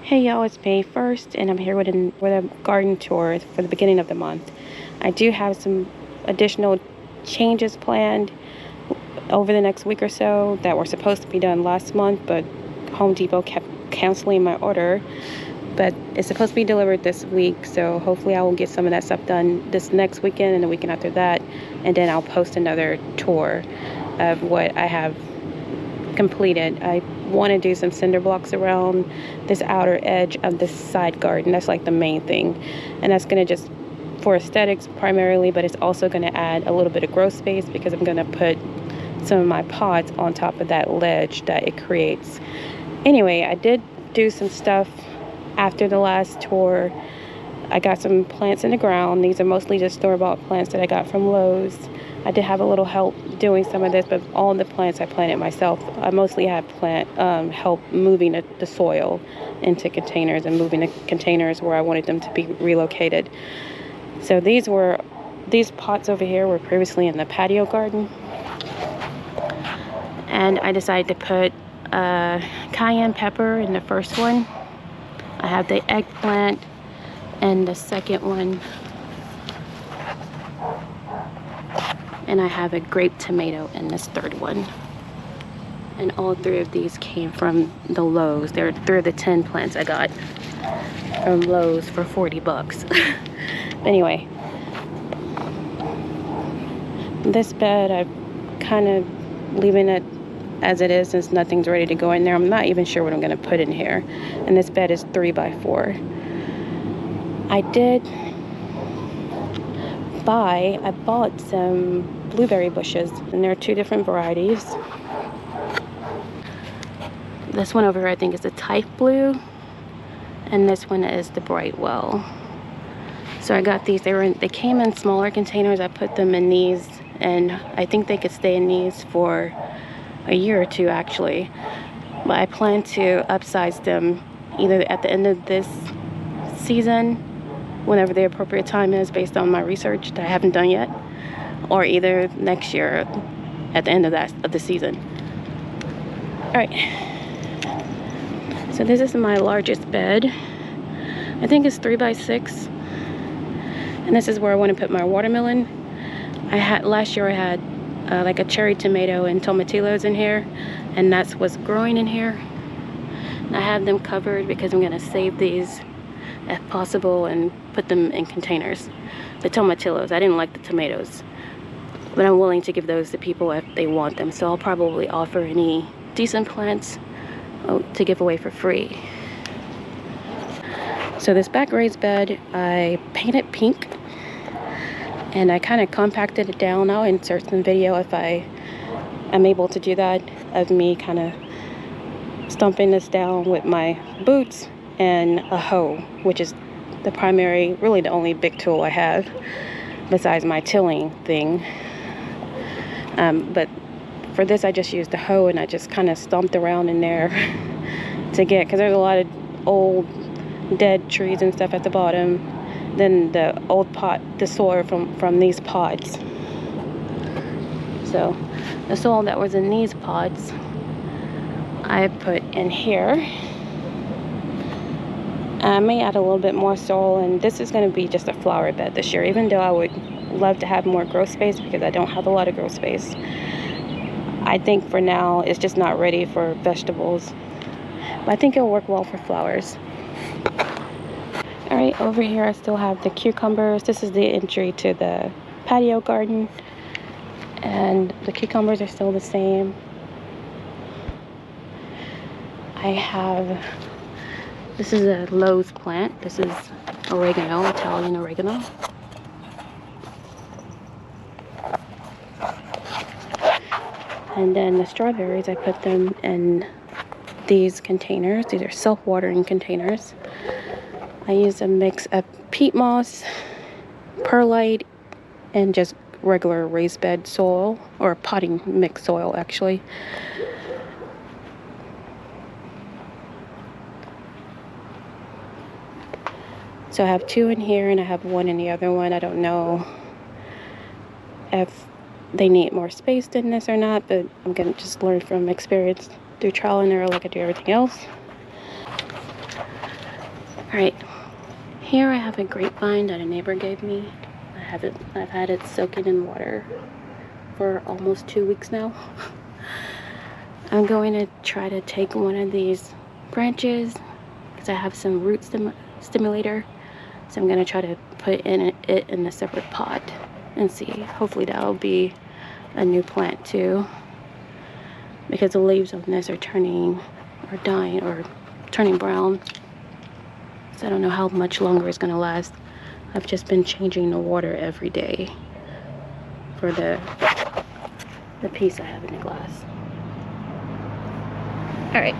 Hey y'all, it's May 1st and I'm here with a garden tour for the beginning of the month. I do have some additional changes planned over the next week or so that were supposed to be done last month, but Home Depot kept canceling my order. But it's supposed to be delivered this week, so hopefully I will get some of that stuff done this next weekend and the weekend after that, and then I'll post another tour of what I have completed. I want to do some cinder blocks around this outer edge of this side garden. That's like the main thing, and that's going to just for aesthetics primarily, but it's also going to add a little bit of growth space because I'm going to put some of my pots on top of that ledge that it creates. Anyway, I did do some stuff after the last tour. I got some plants in the ground. These are mostly just store-bought plants that I got from Lowe's. I did have a little help doing some of this, but all the plants I planted myself. I mostly had help moving the soil into containers and moving the containers where I wanted them to be relocated. So these pots over here were previously in the patio garden, and I decided to put cayenne pepper in the first one. I have the eggplant and the second one, and I have a grape tomato in this third one. And all three of these came from the Lowe's. They're 3 of the 10 plants I got from Lowe's for 40 bucks. Anyway, this bed I'm kind of leaving it as it is since nothing's ready to go in there. I'm not even sure what I'm going to put in here. And this bed is 3x4. I bought some blueberry bushes, and there are 2 different varieties. This one over here I think is the Type Blue, and this one is the Brightwell. So I got these. They came in smaller containers. I put them in these, and I think they could stay in these for a year or 2 actually. But I plan to upsize them either at the end of this season, whenever the appropriate time is based on my research that I haven't done yet, or either next year at the end of the season. All right, so this is my largest bed. I think it's 3x6, and this is where I want to put my watermelon. Last year I had like a cherry tomato and tomatillos in here, and that's what's growing in here. And I have them covered because I'm going to save these if possible and put them in containers. The tomatillos, I didn't like the tomatoes, but I'm willing to give those to people if they want them, so I'll probably offer any decent plants to give away for free. So this back raised bed I painted pink, and I kind of compacted it down. I'll insert some video if I am able to do that, of me kind of stomping this down with my boots and a hoe, which is the primary, really the only big tool I have besides my tilling thing. But for this I just used the hoe, and I just kind of stomped around in there because there's a lot of old dead trees and stuff at the bottom. Then the old the soil from these pots. So the soil that was in these pots I put in here. I may add a little bit more soil, and this is going to be just a flower bed this year, even though I would love to have more growth space because I don't have a lot of growth space. I think for now it's just not ready for vegetables, but I think it'll work well for flowers. All right, over here I still have the cucumbers. This is the entry to the patio garden, and the cucumbers are still the same. This is a Lowe's plant. This is oregano, Italian oregano. And then the strawberries, I put them in these containers. These are self-watering containers. I use a mix of peat moss, perlite, and just regular raised bed soil, or potting mix soil actually. So I have 2 in here and I have 1 in the other one. I don't know if they need more space than this or not, but I'm gonna just learn from experience through trial and error like I do everything else. Alright, here I have a grapevine that a neighbor gave me. I've had it soaking in water for almost 2 weeks now. I'm going to try to take one of these branches because I have some root stimulator. So I'm going to try to put it in a separate pot and see. Hopefully that'll be a new plant too, because the leaves on this are turning or dying or turning brown. So I don't know how much longer it's going to last. I've just been changing the water every day for the piece I have in the glass. Alright.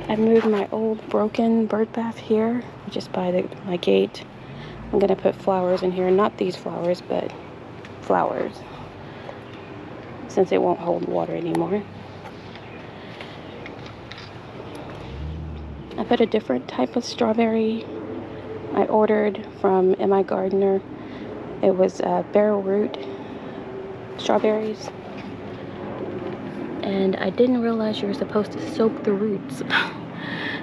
I moved my old broken bird bath here, just by my gate. I'm going to put flowers in here. Not these flowers, but flowers, since it won't hold water anymore. I put a different type of strawberry I ordered from M.I. Gardener. It was bare root strawberries. And I didn't realize you were supposed to soak the roots.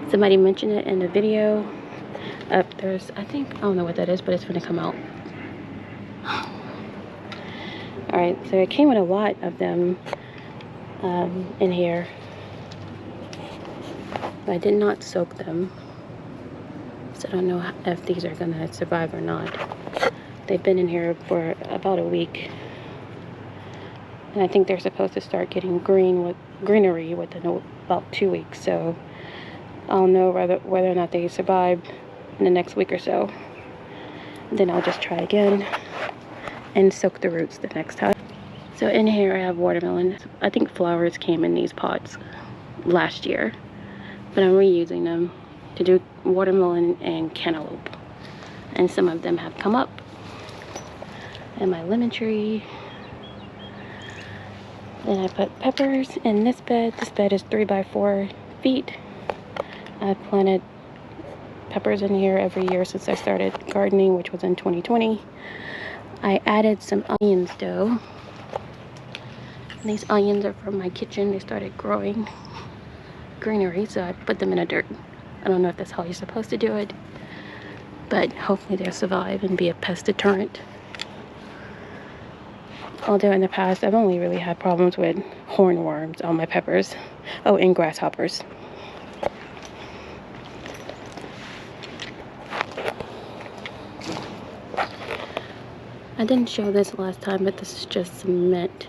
Somebody mentioned it in a video. I don't know what that is, but it's gonna come out. Alright, so it came with a lot of them in here. I did not soak them, so I don't know if these are gonna survive or not. They've been in here for about a week, and I think they're supposed to start getting greenery within about 2 weeks. So I'll know whether or not they survive in the next week or so. Then I'll just try again and soak the roots the next time. So in here I have watermelon. I think flowers came in these pots last year, but I'm reusing them to do watermelon and cantaloupe, and some of them have come up. And my lemon tree. Then I put peppers in this bed. This bed is 3 by 4 feet. I've planted peppers in here every year since I started gardening, which was in 2020. I added some onions though. And these onions are from my kitchen. They started growing greenery, so I put them in a dirt. I don't know if that's how you're supposed to do it, but hopefully they'll survive and be a pest deterrent. Although in the past I've only really had problems with hornworms on my peppers. Oh, and grasshoppers. I didn't show this last time, but this is just cement,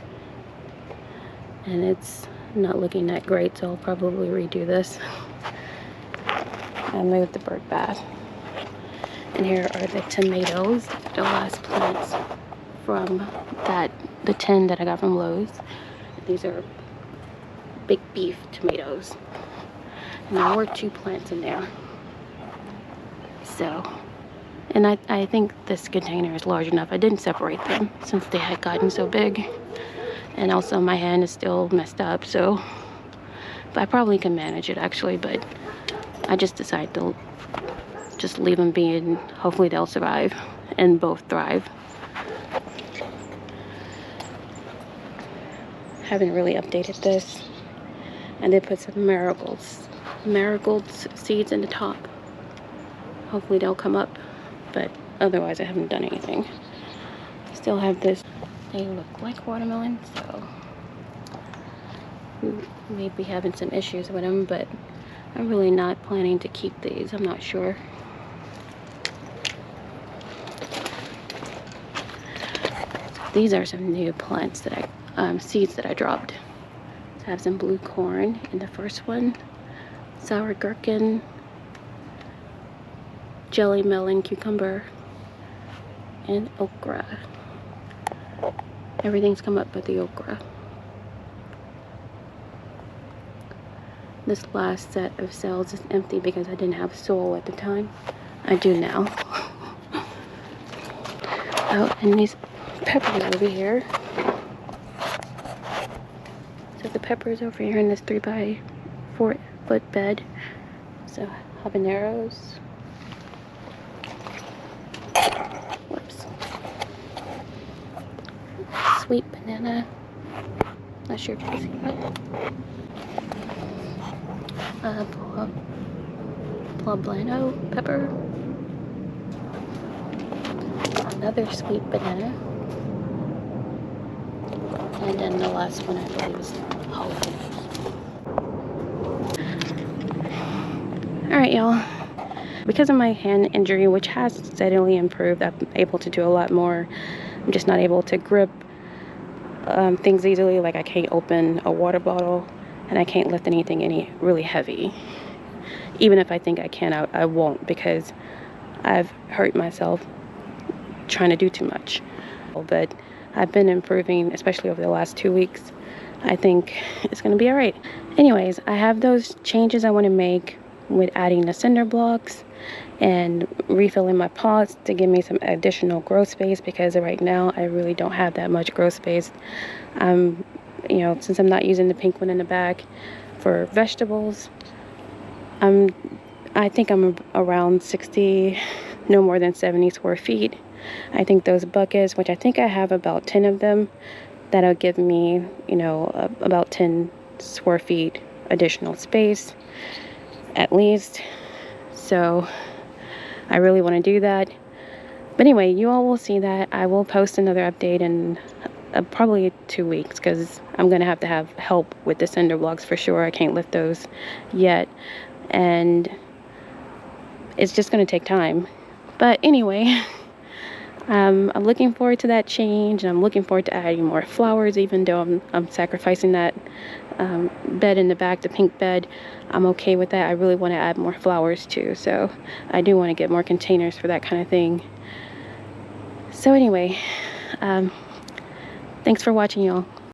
and it's not looking that great, so I'll probably redo this. I moved the bird bath. And here are the tomatoes, the last plants from the tin that I got from Lowe's. These are big beef tomatoes. And there were 2 plants in there. So, and I think this container is large enough. I didn't separate them since they had gotten so big. And also my hand is still messed up, so but I probably can manage it actually, but I just decided to just leave them be, and hopefully they'll survive and both thrive. Haven't really updated this. I did put some marigold seeds in the top. Hopefully they'll come up, but otherwise I haven't done anything. Still have this. They look like watermelon, so maybe having some issues with them, but I'm really not planning to keep these. I'm not sure. These are some new plants that seeds that I dropped. So I have some blue corn in the first one, sour gherkin, jelly melon, cucumber, and okra. Everything's come up but the okra. This last set of cells is empty because I didn't have soil at the time. I do now. Oh, and these peppers over here. So the peppers over here in this 3 by 4 foot bed. So habaneros. Whoops. Sweet banana. Not sure if you can see that. poblano pepper, another sweet banana, and then the last one I believe is jalapenos. Alright, y'all. Because of my hand injury, which has steadily improved, I'm able to do a lot more. I'm just not able to grip things easily. Like I can't open a water bottle and I can't lift anything really heavy. Even if I think I can, I won't, because I've hurt myself trying to do too much. But I've been improving, especially over the last 2 weeks. I think it's going to be all right. Anyways, I have those changes I want to make with adding the cinder blocks and refilling my pots to give me some additional grow space, because right now I really don't have that much grow space. You know, since I'm not using the pink one in the back for vegetables, I think I'm around 60, no more than 70 square feet. I think those buckets, which I think I have about 10 of them, that'll give me, you know, about 10 square feet additional space at least. So I really want to do that. But anyway, you all will see that. I will post another update in probably 2 weeks, because I'm going to have help with the cinder blocks for sure. I can't lift those yet. And it's just going to take time. But anyway, I'm looking forward to that change. And I'm looking forward to adding more flowers, even though I'm sacrificing that bed in the back, the pink bed. I'm okay with that. I really want to add more flowers too. So I do want to get more containers for that kind of thing. So anyway, thanks for watching, y'all.